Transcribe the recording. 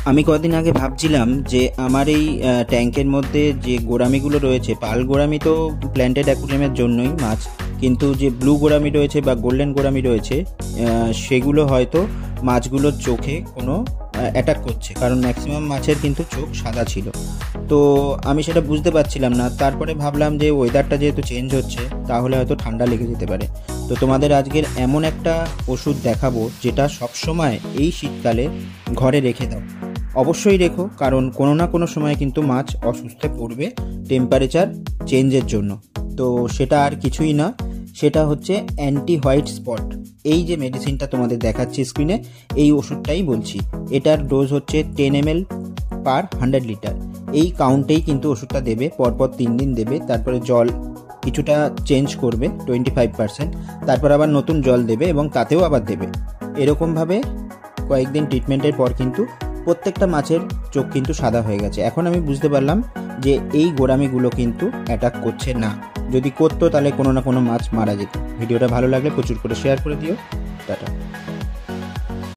আমি কদিন আগে ভাবছিলাম যে আমার এই ট্যাঙ্কের মধ্যে যে গোড়ামিগুলো রয়েছে, পাল গোড়ামি তো প্ল্যান্টেড অ্যাকুরিয়ামের জন্যই মাছ, কিন্তু যে ব্লু গোড়ামি রয়েছে বা গোল্ডেন গোড়ামি রয়েছে সেগুলো হয়তো মাছগুলোর চোখে কোনো অ্যাটাক করছে, কারণ ম্যাক্সিমাম মাছের কিন্তু চোখ সাদা ছিল। তো আমি সেটা বুঝতে পারছিলাম না। তারপরে ভাবলাম যে ওয়েদারটা যেহেতু চেঞ্জ হচ্ছে, তাহলে হয়তো ঠান্ডা লেগে যেতে পারে। তো তোমাদের আজকের এমন একটা ওষুধ দেখাবো যেটা সবসময় এই শীতকালে ঘরে রেখে দাও। অবশ্যই রেখো, কারণ কোনো না কোনো সময় কিন্তু মাছ অসুস্থে পড়বে টেম্পারেচার চেঞ্জের জন্য। তো সেটা আর কিছুই না, সেটা হচ্ছে অ্যান্টি হোয়াইট স্পট। এই যে মেডিসিনটা তোমাদের দেখাচ্ছি স্ক্রিনে, এই ওষুধটাই বলছি। এটার ডোজ হচ্ছে 10 ml পার 100 লিটার। এই কাউন্টেই কিন্তু ওষুধটা দেবে, পরপর 3 দিন দেবে। তারপরে জল কিছুটা চেঞ্জ করবে 25%, তারপর আবার নতুন জল দেবে এবং তাতেও আবার দেবে। এরকমভাবে কয়েকদিন ট্রিটমেন্টের পর কিন্তু প্রত্যেকটা মাছের চোখ কিন্তু সাদা হয়ে গেছে। এখন আমি বুঝতে পারলাম যে এই গোড়ামিগুলো কিন্তু অ্যাটাক করছে না। যদি করতো তাহলে কোনো না কোনো মাছ মারা যেত। ভিডিওটা ভালো লাগলে প্রচুর করে শেয়ার করে দিও। টাটা।